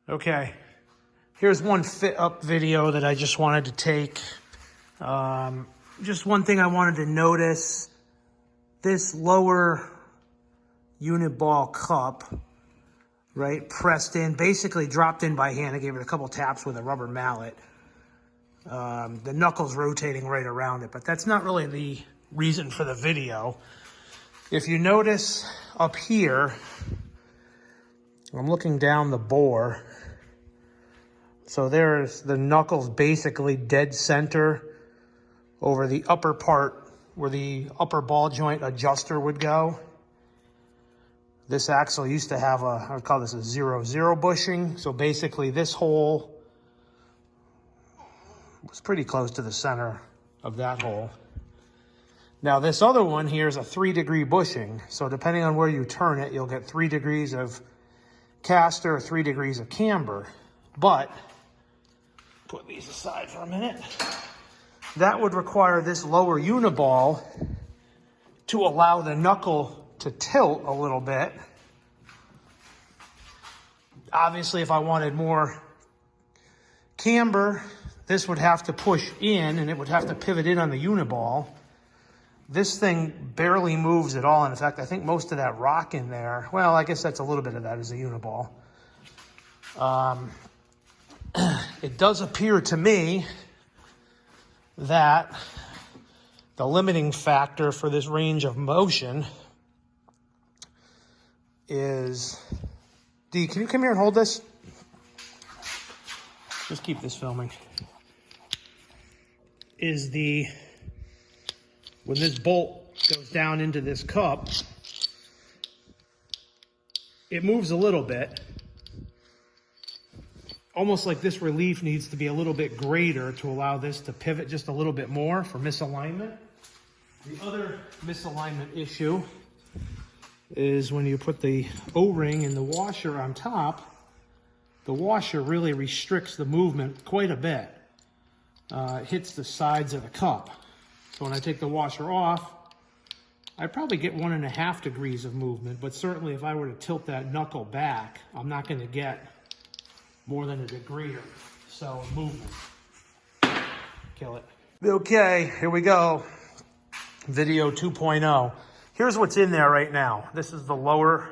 Okay, here's one fit up video that I just wanted to take. Just one thing I wanted to notice, this lower unit ball cup, right, pressed in, basically dropped in by hand. I gave it a couple taps with a rubber mallet. The knuckles rotating right around it, but that's not really the reason for the video. If you notice up here, I'm looking down the bore. So there's the knuckles basically dead center over the upper part where the upper ball joint adjuster would go. This axle used to have I would call this a 0-0 bushing. So basically this hole was pretty close to the center of that hole. Now this other one here is a 3-degree bushing. So depending on where you turn it, you'll get 3 degrees of caster, 3 degrees of camber. But put these aside for a minute. That would require this lower uniball to allow the knuckle to tilt a little bit. Obviously, if I wanted more camber, this would have to push in and it would have to pivot in on the uniball. This thing barely moves at all. And in fact, I think most of that rock in there, well, I guess that's a little bit of that is a uniball. It does appear to me that the limiting factor for this range of motion is... Dee, can you come here and hold this? Just keep this filming. Is when this bolt goes down into this cup, it moves a little bit. Almost like this relief needs to be a little bit greater to allow this to pivot just a little bit more for misalignment. The other misalignment issue is when you put the O-ring and the washer on top, the washer really restricts the movement quite a bit. It hits the sides of the cup. So when I take the washer off, I probably get 1.5 degrees of movement, but certainly if I were to tilt that knuckle back, I'm not going to get more than 1 degree or so of movement. Kill it. Okay, here we go. Video 2.0. Here's what's in there right now. This is the lower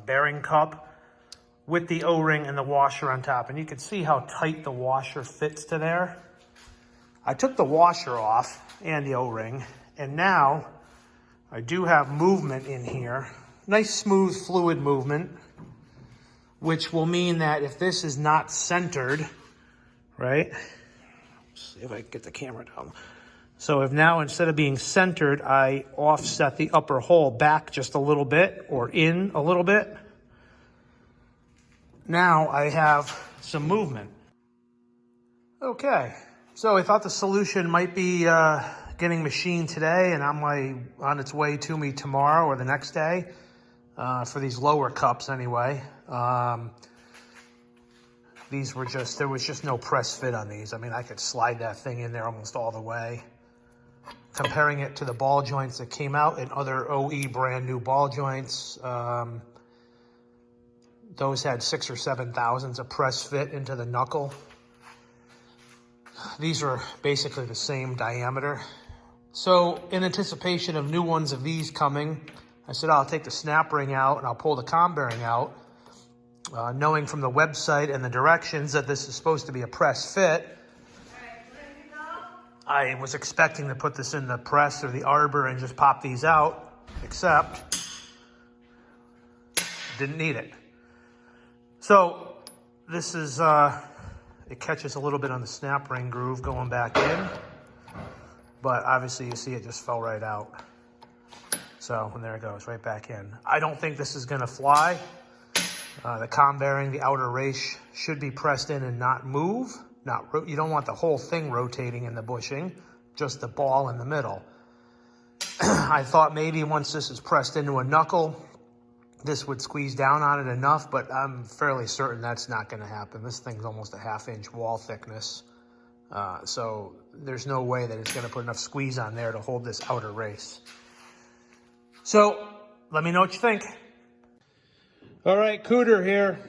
bearing cup with the O-ring and the washer on top. And you can see how tight the washer fits to there. I took the washer off and the O-ring, and now I do have movement in here. Nice smooth fluid movement, which will mean that if this is not centered, right? Let's see if I can get the camera down. So if now instead of being centered, I offset the upper hole back just a little bit or in a little bit, now I have some movement. Okay, so I thought the solution might be getting machined today and on its way to me tomorrow or the next day for these lower cups anyway. These were there was just no press fit on these. I mean, I could slide that thing in there almost all the way. Comparing it to the ball joints that came out in other OE brand new ball joints, those had 6,000 or 7,000 of press fit into the knuckle. These are basically the same diameter. So in anticipation of new ones of these coming, I said, I'll take the snap ring out and I'll pull the comm bearing out, knowing from the website and the directions that this is supposed to be a press fit. I was expecting to put this in the press or the arbor and just pop these out, except didn't need it. So this is, it catches a little bit on the snap ring groove going back in, but obviously you see it just fell right out. So, and there it goes, right back in. I don't think this is gonna fly. The comm bearing, the outer race should be pressed in and not move. You don't want the whole thing rotating in the bushing, just the ball in the middle. I thought maybe once this is pressed into a knuckle, this would squeeze down on it enough, but I'm fairly certain that's not gonna happen. This thing's almost a 1/2 inch wall thickness. So there's no way that it's gonna put enough squeeze on there to hold this outer race. So let me know what you think. All right, Cooter here.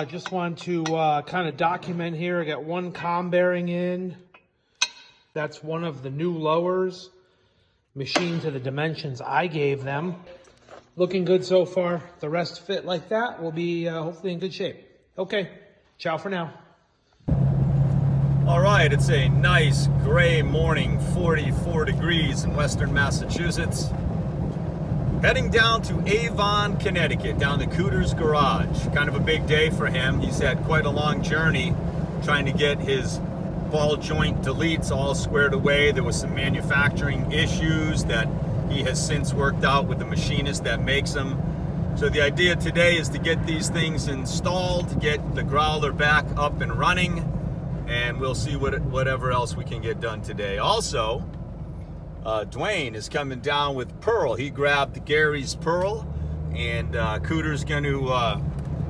Just want to kind of document here. I got one comm bearing in. That's one of the new lowers, machined to the dimensions I gave them. Looking good so far. The rest fit like that. We'll be hopefully in good shape. Okay, ciao for now. All right, it's a nice gray morning, 44 degrees in western Massachusetts. Heading down to Avon, Connecticut, down to Cooter's garage. Kind of a big day for him. He's had quite a long journey trying to get his ball joint deletes all squared away. There was some manufacturing issues that he has since worked out with the machinist that makes them. So the idea today is to get these things installed, to get the growler back up and running, and we'll see whatever else we can get done today. Also, Dwayne is coming down with Pearl. He grabbed Gary's Pearl, and Cooter's going to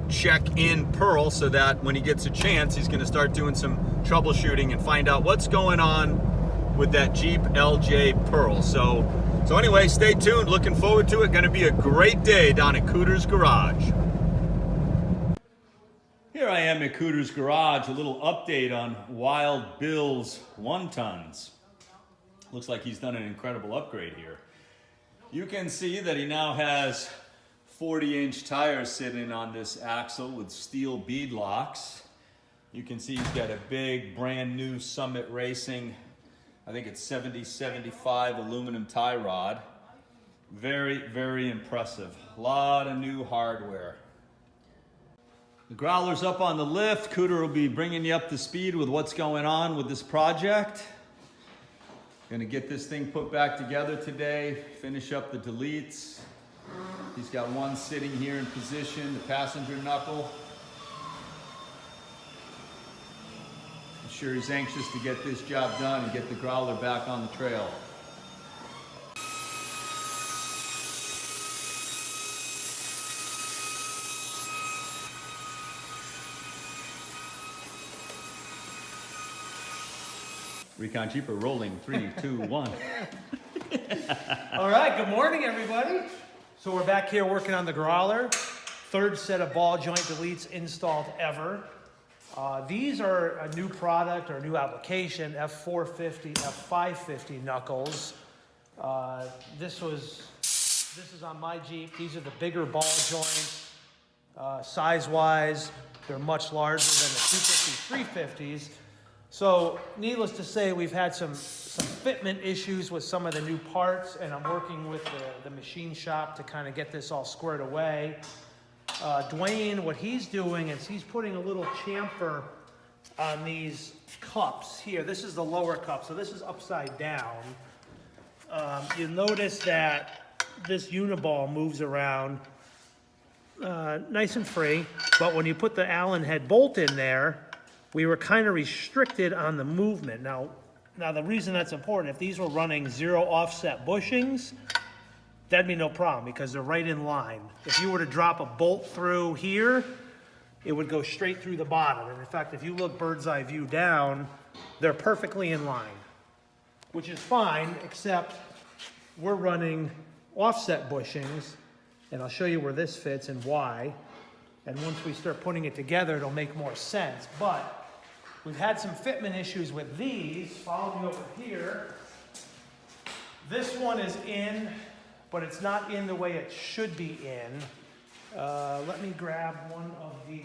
check in Pearl so that when he gets a chance, he's going to start doing some troubleshooting and find out what's going on with that Jeep LJ Pearl. So anyway, stay tuned. Looking forward to it. Going to be a great day down at Cooter's garage. Here I am at Cooter's garage. A little update on Wild Bill's 1-tons. Looks like he's done an incredible upgrade here. You can see that he now has 40-inch tires sitting on this axle with steel bead locks. You can see he's got a big brand new Summit Racing, I think it's 70/75 aluminum tie rod. Very, very impressive. A lot of new hardware. The growler's up on the lift. Cooter will be bringing you up to speed with what's going on with this project. Gonna get this thing put back together today, finish up the deletes. He's got one sitting here in position, the passenger knuckle. I'm sure he's anxious to get this job done and get the growler back on the trail. Recon Jeeper rolling, 3, 2, 1. All right, good morning, everybody. So we're back here working on the growler. Third set of ball joint deletes installed ever. These are a new product or a new application, F450, F550 knuckles. This is on my Jeep. These are the bigger ball joints. Size-wise, they're much larger than the 250, 350s. So needless to say, we've had some fitment issues with some of the new parts, and I'm working with the machine shop to kind of get this all squared away. Dwayne, what he's doing is he's putting a little chamfer on these cups here. This is the lower cup, so this is upside down. You notice that this uniball moves around nice and free, but when you put the Allen head bolt in there, we were kind of restricted on the movement. Now the reason that's important, if these were running 0 offset bushings, that'd be no problem because they're right in line. If you were to drop a bolt through here, it would go straight through the bottom. And in fact, if you look bird's eye view down, they're perfectly in line, which is fine, except we're running offset bushings, and I'll show you where this fits and why. And once we start putting it together, it'll make more sense. But we've had some fitment issues with these. Follow me over here. This one is in, but it's not in the way it should be in. Let me grab one of the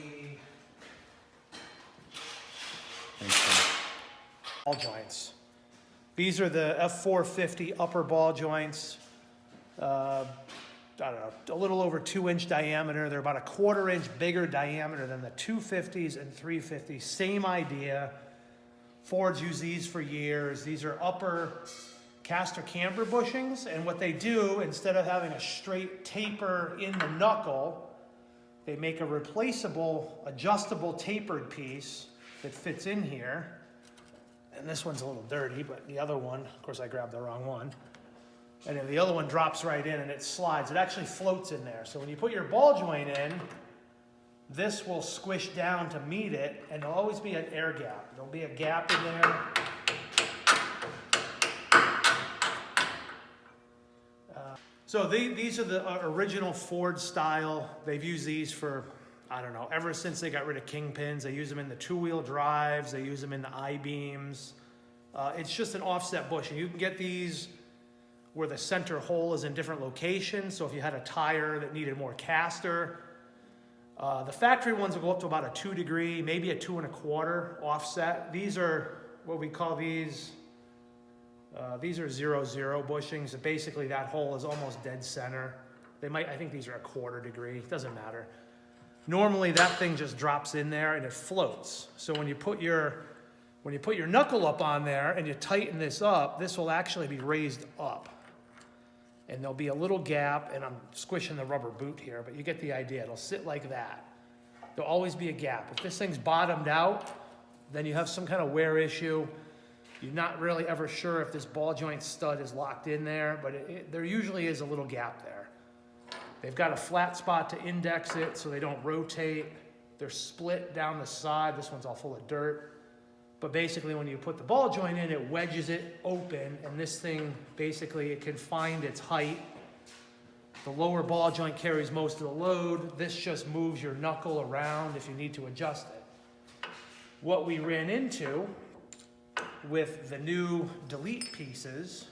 ball joints. These are the F450 upper ball joints. I don't know, a little over 2-inch diameter. They're about a 1/4 inch bigger diameter than the 250s and 350s. Same idea. Ford's used these for years. These are upper caster camber bushings, and what they do, instead of having a straight taper in the knuckle, they make a replaceable, adjustable tapered piece that fits in here. And this one's a little dirty, but the other one, of course I grabbed the wrong one. And then the other one drops right in and it slides. It actually floats in there. So when you put your ball joint in, this will squish down to meet it, and there'll always be an air gap. There'll be a gap in there. So these are the original Ford style. They've used these for I don't know, ever since they got rid of kingpins. They use them in the two-wheel drives, they use them in the I-beams. It's just an offset bushing. You can get these where the center hole is in different locations. So if you had a tire that needed more caster, the factory ones will go up to about a 2 degree, maybe a 2 1/4 offset. These are what we call these are 0-0 bushings. So basically that hole is almost dead center. I think these are a 1/4 degree, it doesn't matter. Normally that thing just drops in there and it floats. So when you put your knuckle up on there and you tighten this up, this will actually be raised up. And there'll be a little gap, and I'm squishing the rubber boot here, but you get the idea. It'll sit like that. There'll always be a gap. If this thing's bottomed out, then you have some kind of wear issue. You're not really ever sure if this ball joint stud is locked in there, but there usually is a little gap there. They've got a flat spot to index it so they don't rotate. They're split down the side. This one's all full of dirt. But basically when you put the ball joint in, it wedges it open, and this thing, basically it can find its height. The lower ball joint carries most of the load. This just moves your knuckle around if you need to adjust it. What we ran into with the new delete pieces,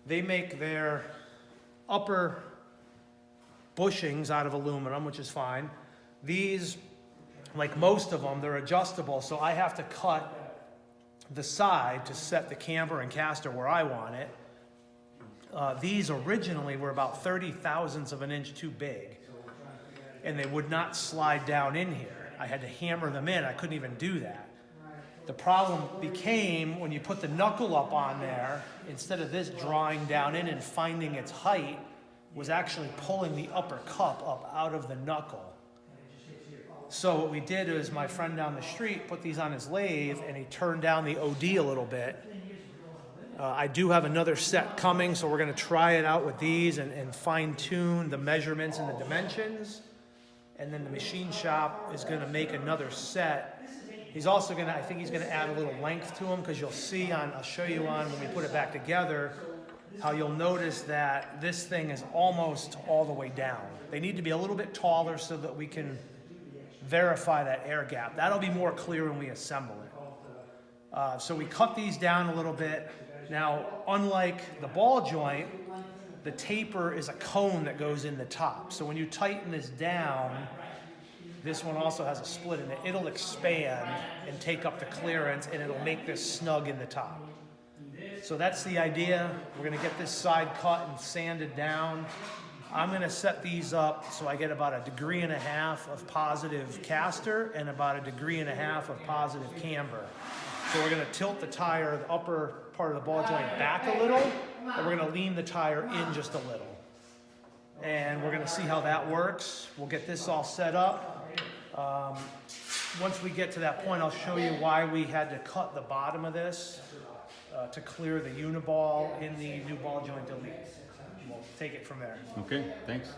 they make their upper bushings out of aluminum, which is fine. These, like most of them, they're adjustable, so I have to cut the side to set the camber and caster where I want it. These originally were about 30 thousandths of an inch too big, and they would not slide down in here. I had to hammer them in. I couldn't even do that. The problem became when you put the knuckle up on there, instead of this drawing down in and finding its height, was actually pulling the upper cup up out of the knuckle. So what we did is my friend down the street put these on his lathe and he turned down the OD a little bit. I do have another set coming, so we're gonna try it out with these and fine tune the measurements and the dimensions. And then the machine shop is gonna make another set. He's also gonna, I think he's gonna add a little length to them, because you'll see I'll show you on when we put it back together, how you'll notice that this thing is almost all the way down. They need to be a little bit taller so that we can verify that air gap. That'll be more clear when we assemble it. So we cut these down a little bit. Now, unlike the ball joint, the taper is a cone that goes in the top. So when you tighten this down, this one also has a split in it. It'll expand and take up the clearance, and it'll make this snug in the top. So that's the idea. We're gonna get this side cut and sanded down. I'm gonna set these up so I get about 1.5 degrees of positive caster and about 1.5 degrees of positive camber. So we're gonna tilt the tire, the upper part of the ball joint, back a little, and we're gonna lean the tire in just a little. And we're gonna see how that works. We'll get this all set up. Once we get to that point, I'll show you why we had to cut the bottom of this to clear the uniball in the new ball joint delete. We'll take it from there. Okay, thanks.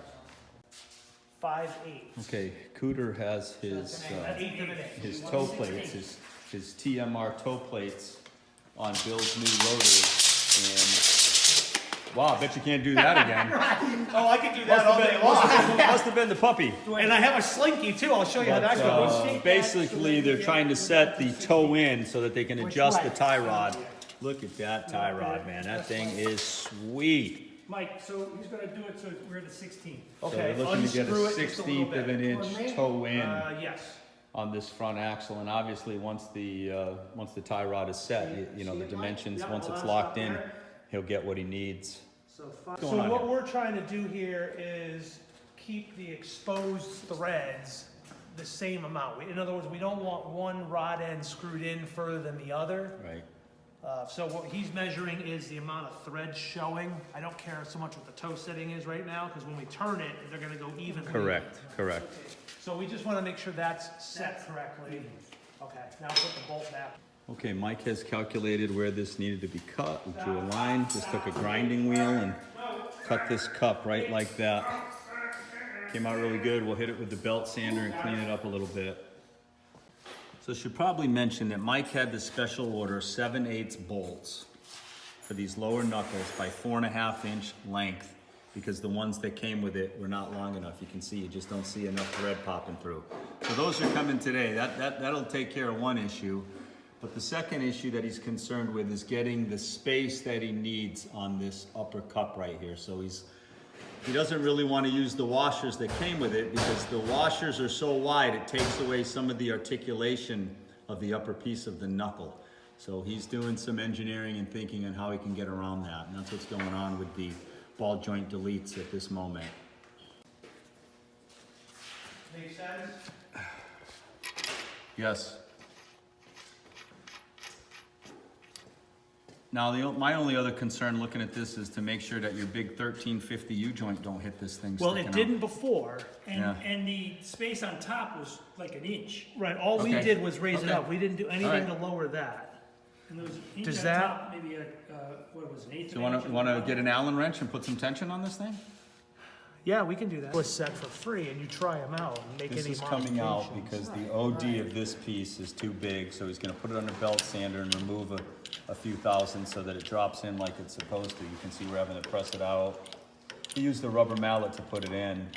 5/8. Okay, Cooter has his toe plates, his TMR toe plates on Bill's new loader, and wow, I bet you can't do that again. Oh, I could do that all day long. Must have been the puppy. And I have a slinky too. I'll show you how that goes. Basically, they're trying to set the toe in so that they can adjust the tie rod. Look at that tie rod, man. That thing is sweet. Mike, so he's gonna do it so we're at the 16th. So Okay, we're looking to get a unscrew it just a little 1/16 of an inch toe in Yes. on this front axle, and obviously once the tie rod is set, you know the dimensions. Once it's locked in, he'll get what he needs. So going on what here? we're trying to do here is keep the exposed threads the same amount. In other words, we don't want one rod end screwed in further than the other. Right. So what he's measuring is the amount of thread showing. I don't care so much what the toe setting is right now, because when we turn it, they're gonna go evenly. Correct. So we just wanna make sure that's set correctly. Okay, now put the bolt back. Okay, Mike has calculated where this needed to be cut. We drew a line, just took a grinding wheel and cut this cup right like that. Came out really good. We'll hit it with the belt sander and clean it up a little bit. So I should probably mention that Mike had the special order 7/8 bolts for these lower knuckles by 4.5 inch length. because the ones that came with it were not long enough. You can see, you just don't see enough thread popping through. So those are coming today. That'll take care of one issue. But the second issue that he's concerned with is getting the space that he needs on this upper cup right here. So he doesn't really want to use the washers that came with it, because the washers are so wide, it takes away some of the articulation of the upper piece of the knuckle. So he's doing some engineering and thinking on how he can get around that. And that's what's going on with the ball joint deletes at this moment. Make sense? Yes. Now, my only other concern looking at this is to make sure that your big 1350 U-joint don't hit this thing Well, sticking it out. didn't before, Yeah. and the space on top was like an inch. Right, all we Okay. did was raise it Okay. up. We didn't do anything All to lower that. And there was an inch Does on that- top, maybe what was an eighth So of an you inch. want to get an Allen wrench and put some tension on this thing? Yeah, we can do that. It was set for free, and you try them out and make This any is coming out modifications. because the OD of this piece is too big, so he's going to put it under belt sander and remove a few thousand so that it drops in like it's supposed to. You can see we're having to press it out. He used the rubber mallet to put it in.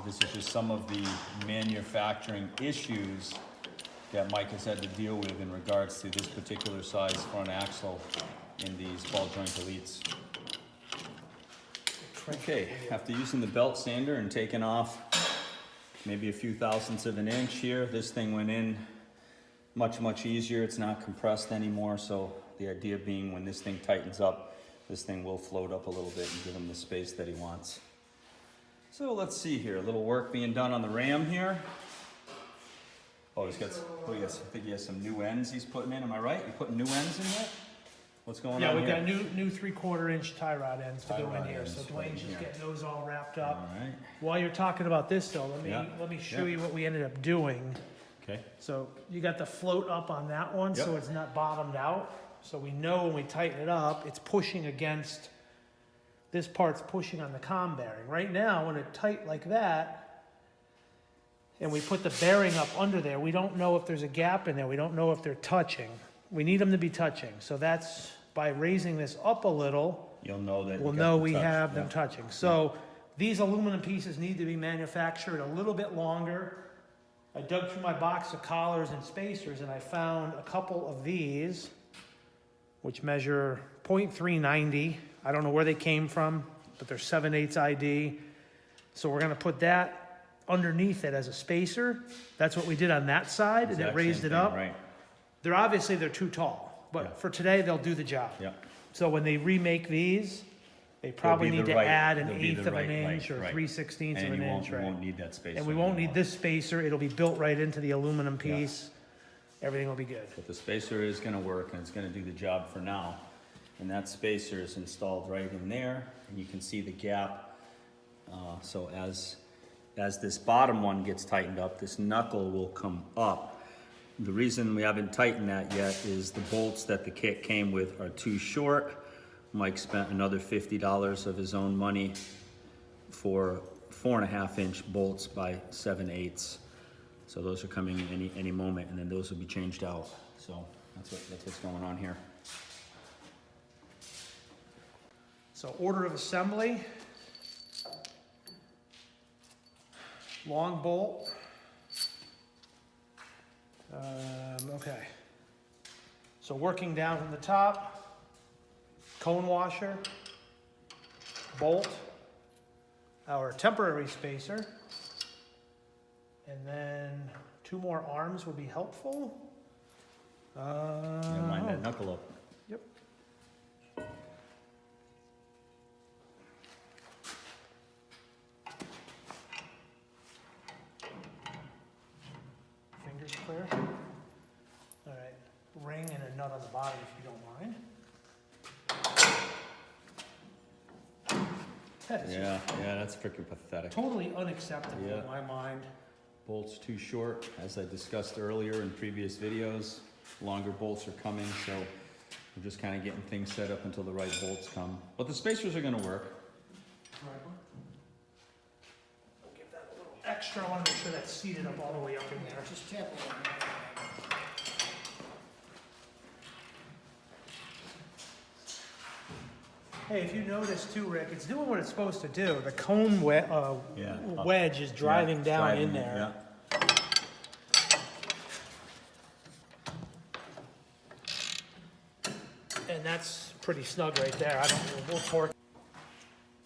This is just some of the manufacturing issues that Mike has had to deal with in regards to this particular size front axle in these ball joint deletes. Okay, after using the belt sander and taking off maybe a few thousandths of an inch here, this thing went in much easier. It's not compressed anymore, so the idea being when this thing tightens up, this thing will float up a little bit and give him the space that he wants. So let's see here, a little work being done on the ram here. Oh, I think he has some new ends he's putting in, am I right? You putting new ends in there? What's going Yeah, on we've here? got new 3/4 inch tie rod ends to go Tie in rod here, ends so right Dwayne's just here. getting those all wrapped up. All right, While you're talking about this though, Yeah. let me show Yeah. you what we ended up doing. okay. So you got the float up on that one, so Yep. it's not bottomed out. So we know when we tighten it up, it's pushing against, this part's pushing on the comm bearing. Right now, when it's tight like that, and we put the bearing up under there, we don't know if there's a gap in there. We don't know if they're touching. We need them to be touching. So that's, by raising this up a little, You'll know that. we'll you got know the we touch. have them Yeah. touching. So these aluminum pieces need to be manufactured a little bit longer. I dug through my box of collars and spacers and I found a couple of these, which measure 0.390. I don't know where they came from, but they're 7/8 ID. So we're gonna put that underneath it as a spacer. That's what we did on that side, and it Exact raised same it thing, up. Right, They're too tall, but Yeah. for today, they'll do the job. yeah. So when they remake these, they probably They'll need be to the right- add an they'll be the 1/8 of an right inch length, or right. 3/16 of And an you inch, won't right? need that spacer. And we won't need anymore. this spacer, it'll be built right into the aluminum Yeah. piece. Everything will be good. But the spacer is gonna work and it's gonna do the job for now. And that spacer is installed right in there, and you can see the gap. So as this bottom one gets tightened up, this knuckle will come up. The reason we haven't tightened that yet is the bolts that the kit came with are too short. Mike spent another $50 of his own money for 4.5 inch bolts by 7/8. So those are coming in any moment, and then those will be changed out. So that's what's going on here. So order of assembly. Long bolt. Okay. So working down from the top, cone washer, bolt, our temporary spacer, and then 2 more arms would be helpful. Yeah, line that knuckle up. Yep. Fingers clear. All right, ring and a nut on the bottom if you don't mind. That is Yeah, that's freaking pathetic. totally unacceptable Yeah. in my mind. Bolts too short, as I discussed earlier in previous videos. Longer bolts are coming, so we're just kind of getting things set up until the right bolts come. But the spacers are gonna work. I'll give that a little extra. I want to make sure that's seated up all the way up in there. Just tap it on Hey, if you notice too, Rick, it's doing what it's supposed to do. The cone wedge is driving down in there. Yeah. And that's pretty snug right there. We'll torque.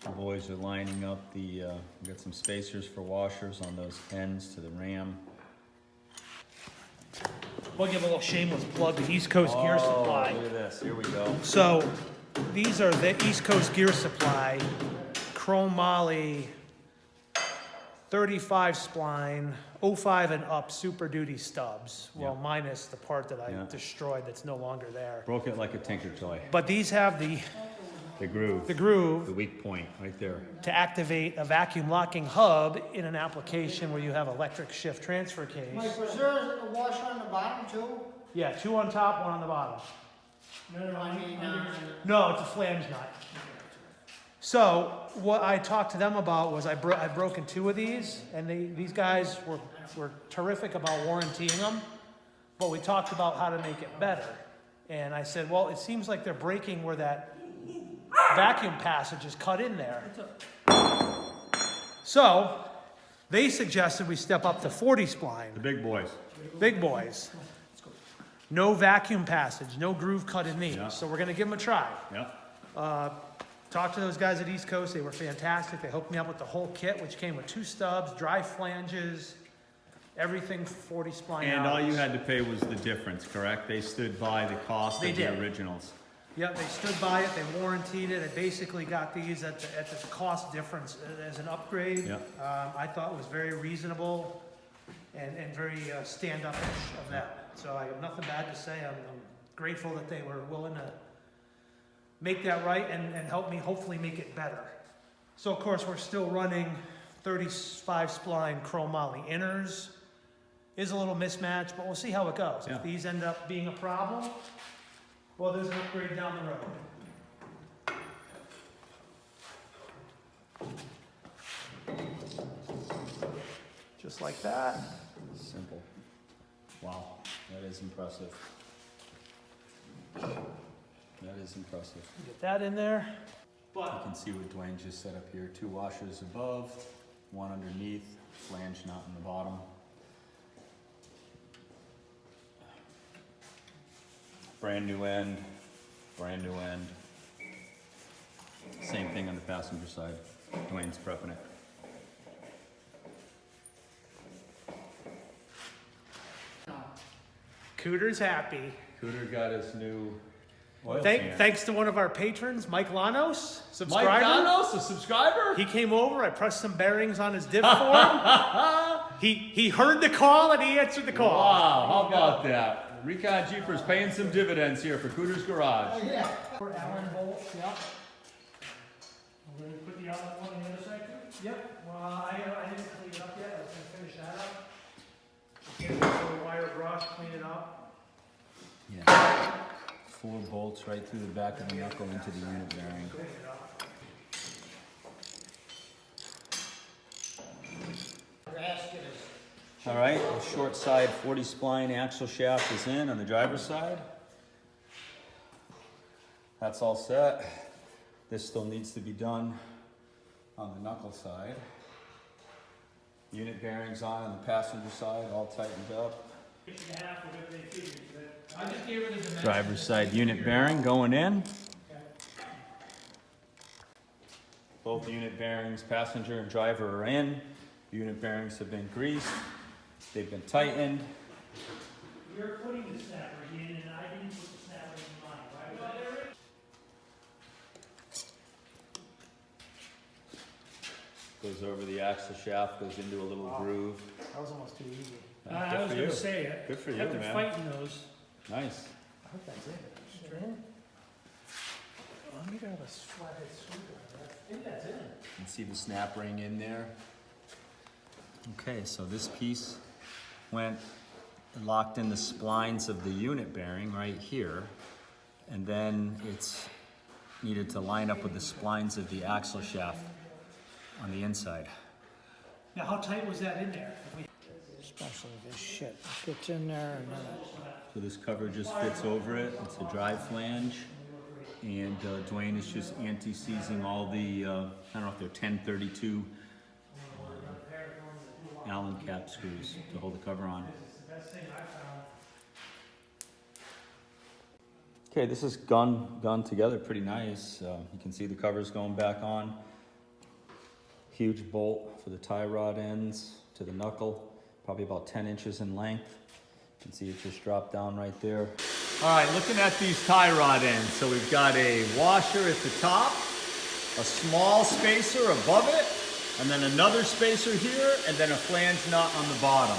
The boys are lining up the, we got some spacers for washers on those ends to the ram. We'll give a little shameless plug to East Coast Gear Supply. Look at this, here we go. So these are the East Coast Gear Supply chrome moly 35 spline 05 and up Super Duty stubs. Well, minus the part that I destroyed that's no longer there. Broke it like a tinker toy. But these have the groove. The weak point right there. to activate a vacuum locking hub in an application where you have electric shift transfer case. Mike, was there a washer on the bottom too? Yeah, 2 on top, 1 on the bottom. I mean, No, it's a flange nut. So what I talked to them about was I've broken 2 of these, and these guys were terrific about warrantying them, but we talked about how to make it better. And I said, well, it seems like they're breaking where that vacuum passage is cut in there. So they suggested we step up to 40 spline. The big boys. Big boys. No vacuum passage, no groove cut in these. Yeah. So we're gonna give them a try. Yeah. Talked to those guys at East Coast, they were fantastic. They hooked me up with the whole kit, which came with 2 stubs, dry flanges, everything 40 spline And all hours. you had to pay was the difference, correct? They stood by the cost They of did. the originals. Yep, they stood by it, they warranted it. I basically got these at the cost difference as an upgrade. Yeah. I thought it was very reasonable and very stand-up-ish of them. So I have nothing bad to say. I'm grateful that they were willing to make that right and help me hopefully make it better. So of course we're still running 35 spline chrome moly inners. Is a little mismatch, but we'll see how it goes. Yeah. If these end up being a problem, well, there's an upgrade down the road. Just like that. Simple. Wow, that is impressive. That is impressive. Get that in there. You can see what Dwayne just set up here. 2 washers above, 1 underneath, flange not in the bottom. Brand new end, brand new end. Same thing on the passenger side. Dwayne's prepping it. Cooter's happy. Cooter got his new oil can. Thanks to one of our patrons, Mike Lanos, subscriber. Mike Danos, a subscriber? He came over, I pressed some bearings on his diff for him. He heard the call and he answered the call. Wow, how about that? Recon Jeepers paying some dividends here for Cooter's Garage. yeah. For Allen bolts, yep. We're gonna put the outlet one on the other side too? Yep. Well, I didn't clean it up yet, I was gonna finish that up. Get the wire brush, clean it up. Yeah. 4 bolts right through the back of the knuckle into the unit bearing. Clean it up. Gasket is. All right, the short side 40 spline axle shaft is in on the driver's side. That's all set. This still needs to be done on the knuckle side. Unit bearings on the passenger side, all tightened up. I just gave her the dimensions. Driver's side unit bearing going in. Both unit bearings, passenger and driver, are in. Unit bearings have been greased. They've been tightened. You're putting the snapper in and I didn't put the snapper in mine, right? Goes over the axle shaft, goes into a little groove. That was almost too easy. Good I was for gonna you. say, Good for you, after man. fighting those, Nice. I hope that's it. Straight in? Let me grab a flathead screwdriver. I think that's it. You can see the snap ring in there. Okay, so this piece went and locked in the splines of the unit bearing right here. And then it's needed to line up with the splines of the axle shaft on the inside. Now, how tight was that in there? Especially this shit. Gets in there and then So this cover just fits over it. It's a dry flange. and Dwayne is just anti-seizing all the, I don't know if they're 1032 Allen cap screws to hold the cover on. Okay, this is gone together pretty nice. You can see the covers going back on. Huge bolt for the tie rod ends to the knuckle, probably about 10 inches in length. You can see it just dropped down right there. All right, looking at these tie rod ends. So we've got a washer at the top, a small spacer above it, and then another spacer here, and then a flange nut on the bottom.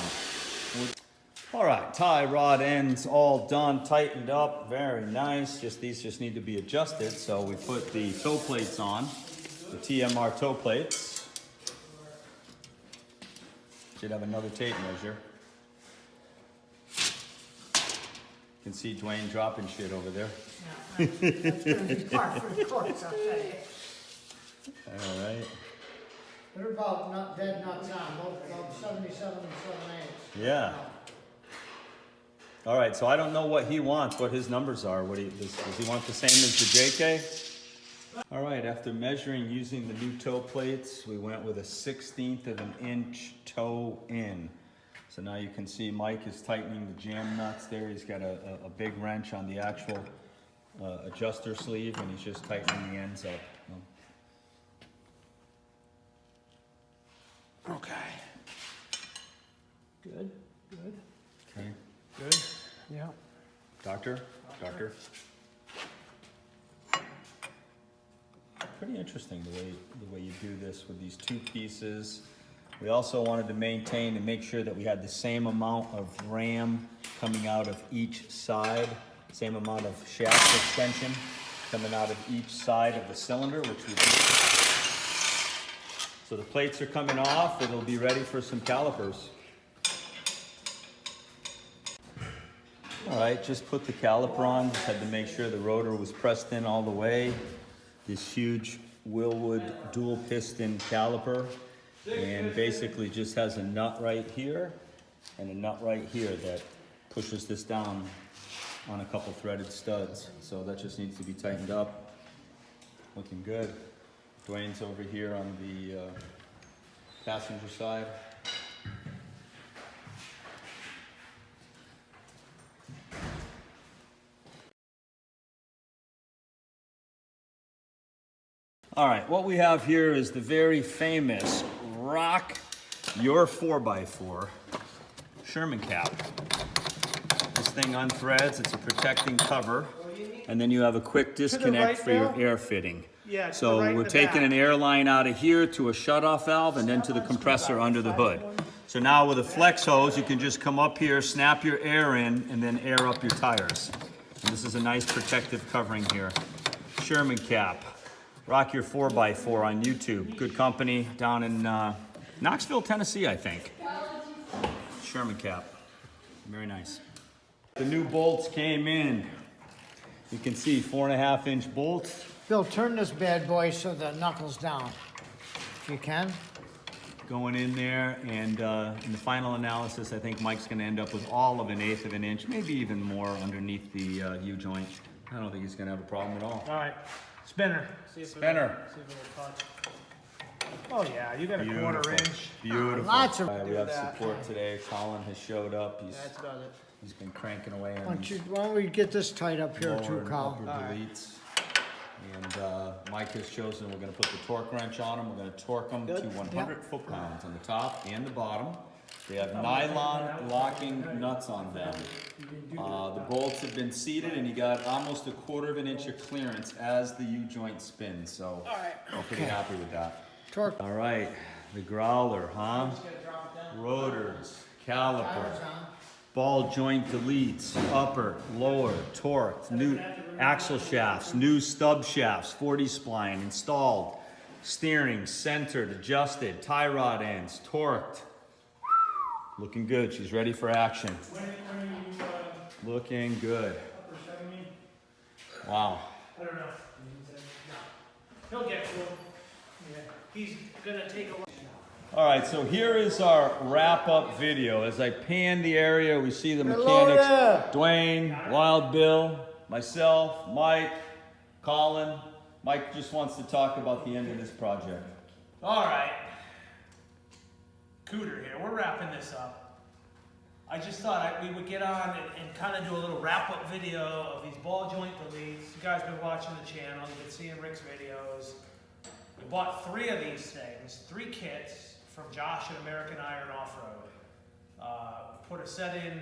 All right, tie rod ends all done, tightened up, very nice. These just need to be adjusted. So we put the toe plates on, the TMR toe plates. Should have another tape measure. You can see Dwayne dropping shit over there. Yeah, that's gonna be par for the course, I'll tell you. All right. They're about dead nuts on, about 77 and 7/8. Yeah. All right, so I don't know what he wants, what his numbers are. Does he want the same as the JK? All right, after measuring using the new toe plates, we went with a 1/16 of an inch toe in. So now you can see Mike is tightening the jam nuts there. He's got a big wrench on the actual adjuster sleeve, and he's just tightening the ends up. Okay. Good. Okay. Good. Yeah. Doctor? Pretty interesting the way you do this with these two pieces. We also wanted to maintain and make sure that we had the same amount of ram coming out of each side, same amount of shaft extension coming out of each side of the cylinder, which we do. So the plates are coming off, it'll be ready for some calipers. All right, just put the caliper on. Just had to make sure the rotor was pressed in all the way. This huge Willwood dual piston caliper, and basically just has a nut right here and a nut right here that pushes this down on a couple threaded studs. So that just needs to be tightened up. Looking good. Dwayne's over here on the passenger side. All right, what we have here is the very famous Rock Your 4x4 Sherman cap. This thing unthreads, it's a protecting cover, and then you have a quick disconnect right, for your Bill? air fitting. Yeah, to So the right in we're the taking back. an air line out of here to a shutoff valve and then to the compressor under the hood. So now with a flex hose, you can just come up here, snap your air in, and then air up your tires. And this is a nice protective covering here. Sherman cap. Rock Your 4x4 on YouTube. Good company down in Knoxville, Tennessee, I think. Sherman cap. Very nice. The new bolts came in. You can see 4.5 inch bolts. Bill, turn this bad boy so the knuckles down, if you can. Going in there, and in the final analysis, I think Mike's going to end up with all of 1/8 of an inch, maybe even more underneath the U-joint. I don't think he's going to have a problem at all. All right. Spinner. See if Spinner. See if it'll touch. Oh yeah, you got a Beautiful. 1/4 inch. Beautiful. Lots of- We have support today. Colin has showed up. That's about it. He's been cranking away Why on don't we get this tight up here lower too, and Kyle? upper deletes. And Mike has chosen, we're gonna put the torque wrench on them. We're gonna torque them to 100 foot-pounds on the top and the bottom. They have nylon locking nuts on them. The bolts have been seated, and you got almost 1/4 inch of clearance as the U-joint spins. So I'm pretty happy with that. Torque. All right, the growler, huh? Rotors, caliper, ball joint deletes, upper, lower, torqued, new axle shafts, new stub shafts, 40 spline installed, steering, centered, adjusted, tie rod ends, torqued. Looking good. She's ready for action. Looking good. Wow. I don't know. He'll get to him. Yeah. He's gonna take a look. All right, so here is our wrap-up video. As I pan the area, we see the Hello mechanics, there. Dwayne, Wild Bill, myself, Mike, Colin, Mike just wants to talk about the end of this project. All right. Cooter here. We're wrapping this up. I just thought we would get on and kind of do a little wrap-up video of these ball joint deletes. You guys been watching the channel. You've been seeing Rick's videos. We bought 3 of these things, 3 kits from Josh at American Iron Off-Road. Put a set in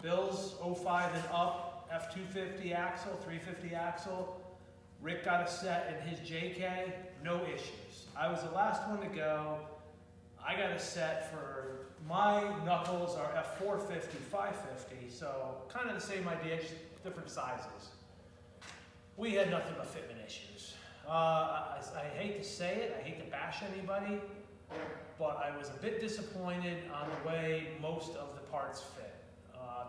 Bill's 05 and up, F250 axle, 350 axle. Rick got a set in his JK, no issues. I was the last one to go. I got a set for my knuckles are F450, 550, so kind of the same idea, just different sizes. We had nothing but fitment issues. I hate to say it, I hate to bash anybody, but I was a bit disappointed on the way most of the parts fit.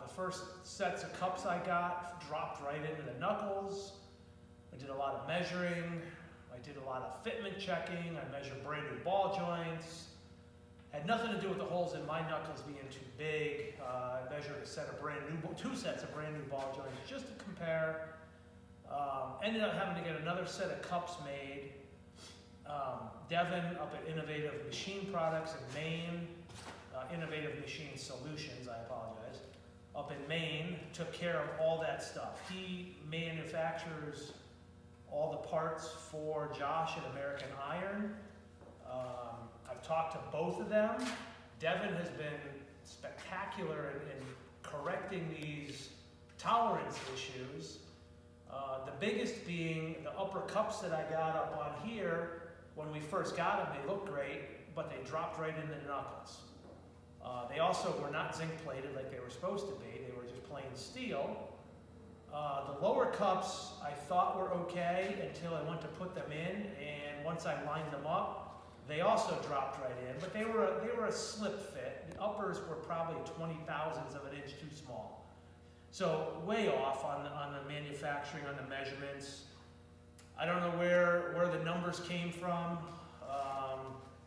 The first sets of cups I got dropped right into the knuckles. I did a lot of measuring. I did a lot of fitment checking. I measured brand new ball joints. Had nothing to do with the holes in my knuckles being too big. I measured a set of two sets of brand new ball joints just to compare. Ended up having to get another set of cups made. Devin up at Innovative Machine Products in Maine, Innovative Machine Solutions, I apologize, up in Maine, took care of all that stuff. He manufactures all the parts for Josh at American Iron. I've talked to both of them. Devin has been spectacular in correcting these tolerance issues. The biggest being the upper cups that I got up on here. When we first got them, they looked great, but they dropped right into the knuckles. They also were not zinc plated like they were supposed to be. They were just plain steel. The lower cups I thought were okay until I went to put them in, and once I lined them up, they also dropped right in, but they were a slip fit. The uppers were probably 20,000ths of an inch too small. So way off on the manufacturing, on the measurements. I don't know where the numbers came from.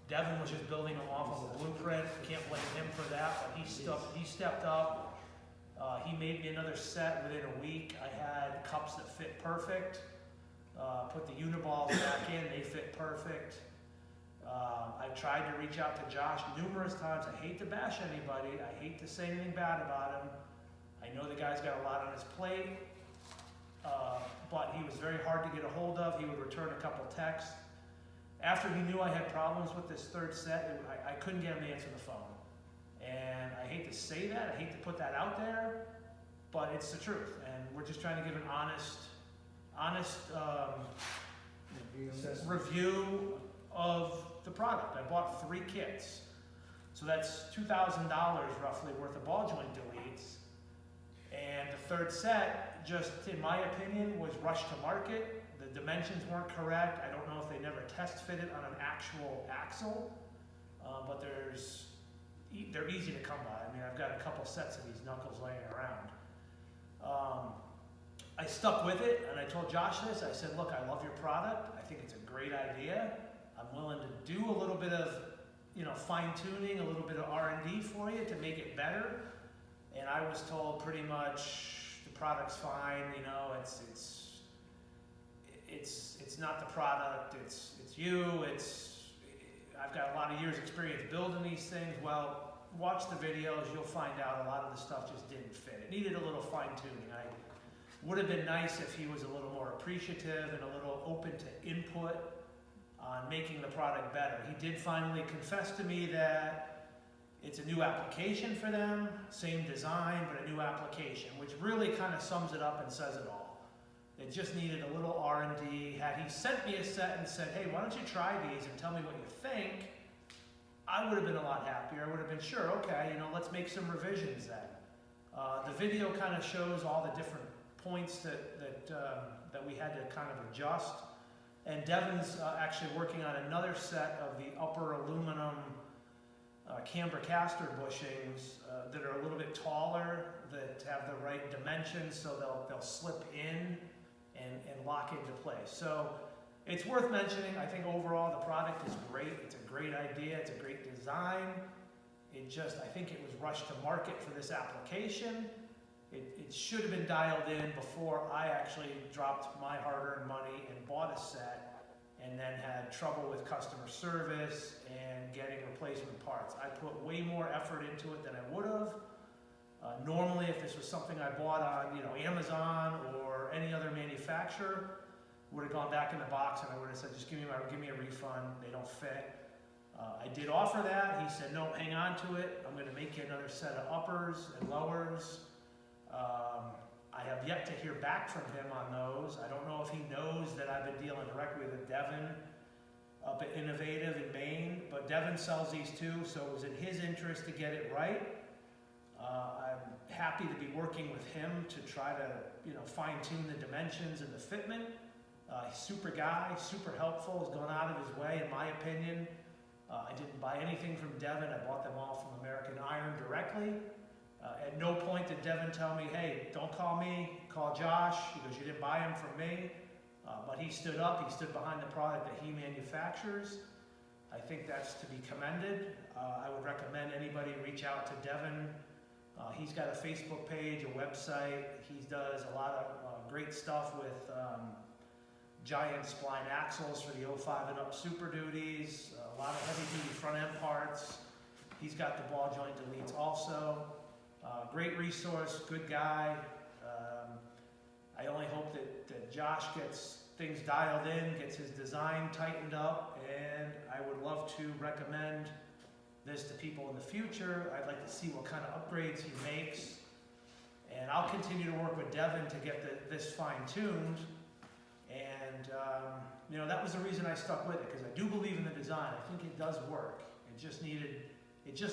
Devin was just building them off of a blueprint. Can't blame him for that, but he stepped up. He made me another set within a week. I had cups that fit perfect. Put the uniballs back in, they fit perfect. I tried to reach out to Josh numerous times. I hate to bash anybody. I hate to say anything bad about him. I know the guy's got a lot on his plate, but he was very hard to get a hold of. He would return a couple texts. After he knew I had problems with this third set, I couldn't get him to answer the phone. And I hate to say that, I hate to put that out there, but it's the truth. And we're just trying to give an honest review of the product. I bought 3 kits. So that's $2,000 roughly worth of ball joint deletes. And the third set, just in my opinion, was rushed to market. The dimensions weren't correct. I don't know if they never test fitted on an actual axle, but they're easy to come by. I mean, I've got a couple sets of these knuckles laying around. I stuck with it, and I told Josh this. I said, look, I love your product. I think it's a great idea. I'm willing to do a little bit of, fine-tuning, a little bit of R&D for you to make it better. And I was told pretty much the product's fine. It's not the product. It's you. I've got a lot of years experience building these things. Well, watch the videos. You'll find out a lot of the stuff just didn't fit. It needed a little fine-tuning. I would have been nice if he was a little more appreciative and a little open to input on making the product better. He did finally confess to me that it's a new application for them, same design, but a new application, which really kind of sums it up and says it all. It just needed a little R&D. Had he sent me a set and said, hey, why don't you try these and tell me what you think, I would have been a lot happier. I would have been, sure, okay, let's make some revisions then. The video kind of shows all the different points that we had to kind of adjust. And Devin's actually working on another set of the upper aluminum camber caster bushings that are a little bit taller, that have the right dimensions, so they'll slip in and lock into place. So it's worth mentioning. I think overall the product is great. It's a great idea. It's a great design. I think it was rushed to market for this application. it should have been dialed in before I actually dropped my hard-earned money and bought a set, and then had trouble with customer service and getting replacement parts. I put way more effort into it than I would have. Normally, if this was something I bought on, Amazon or any other manufacturer, would have gone back in the box and I would have said, just give me a refund. They don't fit. I did offer that. He said, no, hang on to it. I'm going to make you another set of uppers and lowers. I have yet to hear back from him on those. I don't know if he knows that I've been dealing directly with Devin up at Innovative in Maine, but Devin sells these too, so it was in his interest to get it right. I'm happy to be working with him to try to, fine-tune the dimensions and the fitment. He's a super guy, super helpful, has gone out of his way, in my opinion. I didn't buy anything from Devin. I bought them all from American Iron directly. At no point did Devin tell me, hey, don't call me, call Josh. He goes, you didn't buy them from me. But he stood up, he stood behind the product that he manufactures. I think that's to be commended. I would recommend anybody reach out to Devin. He's got a Facebook page, a website. He does a lot of great stuff with giant spline axles for the 05 and up Super Duties, a lot of heavy duty front end parts. He's got the ball joint deletes also. Great resource, good guy. I only hope that Josh gets things dialed in, gets his design tightened up, and I would love to recommend this to people in the future. I'd like to see what kind of upgrades he makes, and I'll continue to work with Devin to get this fine-tuned. And that was the reason I stuck with it, because I do believe in the design. I think it does work. It just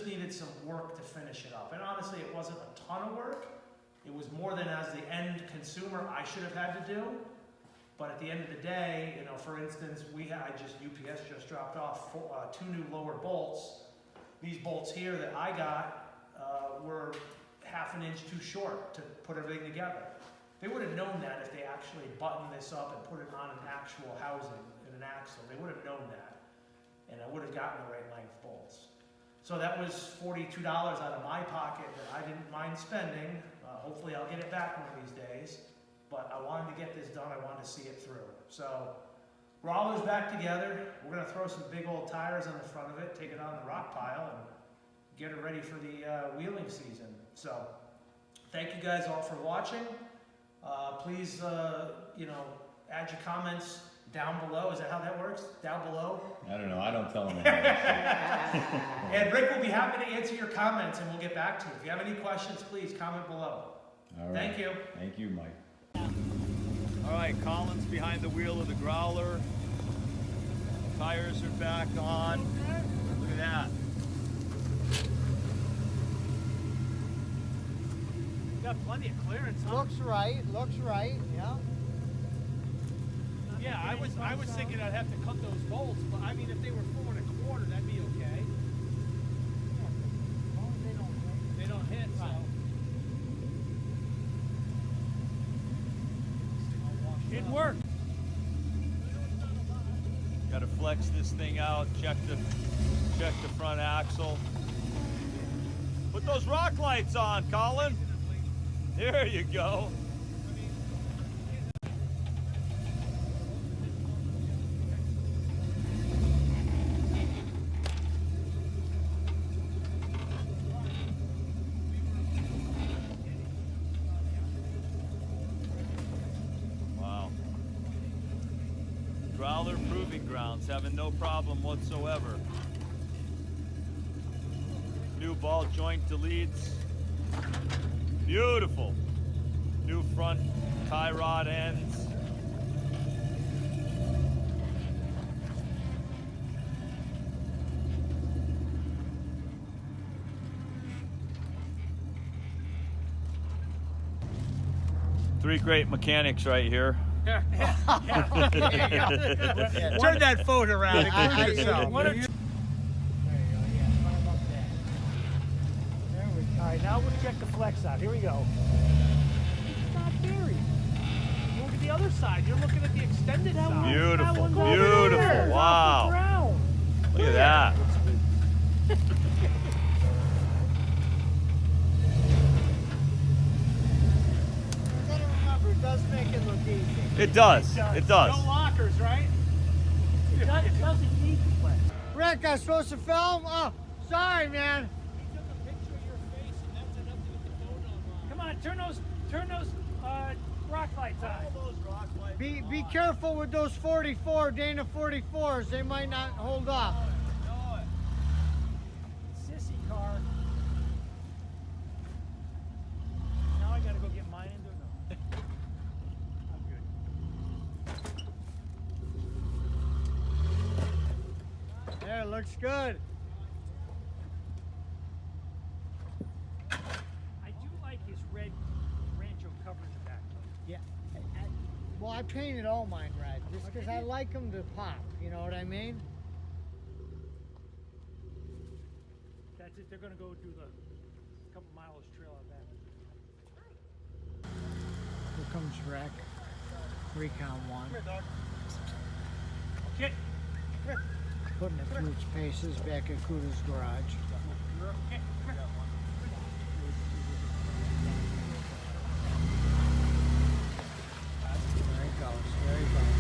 needed some work to finish it up. And honestly, it wasn't a ton of work. It was more than, as the end consumer, I should have had to do. But at the end of the day, for instance, UPS just dropped off 2 new lower bolts. These bolts here that I got were half an inch too short to put everything together. They would have known that if they actually buttoned this up and put it on an actual housing and an axle. They would have known that. And I would have gotten the right length bolts. So that was $42 out of my pocket that I didn't mind spending. Hopefully I'll get it back one of these days. But I wanted to get this done. I wanted to see it through. So roller's back together. We're going to throw some big old tires on the front of it, take it on the rock pile, and get it ready for the wheeling season. So thank you guys all for watching. Please, add your comments down below. Is that how that works? Down below? I don't know. I don't tell them. And Rick will be happy to answer your comments, and we'll get back to you. If you have any questions, please comment below. All right. Thank you. Thank you, Mike. All right, Colin's behind the wheel of the Growler. Tires are back on. Look at that. You got plenty of clearance, huh? Looks right, yeah. Yeah, I was thinking I'd have to cut those bolts, but I mean, if they were 4 1/4, that'd be okay. As long as they don't hit. They don't hit, so. It worked. Got to flex this thing out. Check the front axle. Put those rock lights on, Colin. There you go. Growler Proving Grounds, having no problem whatsoever. New ball joint deletes. Beautiful. New front tie rod ends. Three great mechanics right here. Turn that phone around and There you yourself. go, yeah, right about that. There we go. All right, now we'll check the flex out. Here we go. It's not buried. Look at the other side. You're looking at the extended side. Beautiful, beautiful. Wow. Look at that. It does. It does. No lockers, right? It doesn't need to play. Rick, I supposed to film? Oh, sorry, man. He took a picture of your face, and that's enough to get the phone online. Come on, turn those rock lights on. All those rock lights. Be careful with those 44, Dana 44s. They might not hold up. Sissy car. Now I gotta go get mine into it. No. I'm good. There, looks good. I do like his red Rancho cover in the back. Yeah. Well, I painted all mine red just because I like them to pop. You know what I mean? That's it. They're gonna go do the couple miles trail out back. Here comes Rick. Recon 1. Okay. Putting it through its paces back at Cooter's garage. Okay. There he goes. There he goes.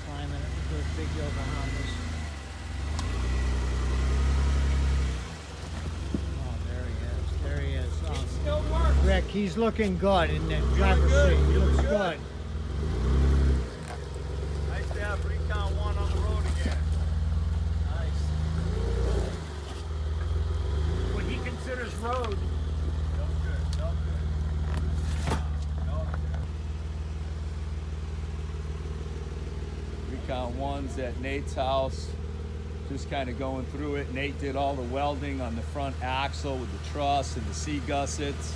Climbing it with those big Yokohamas. Oh, there he is. There he is. It still works. Rick, he's looking good in the driver's seat. He looks good. Nice to have Recon 1 on the road again. Nice. What he considers road. No good. No good. No good. Recon 1's at Nate's house. Just kind of going through it. Nate did all the welding on the front axle with the truss and the C gussets.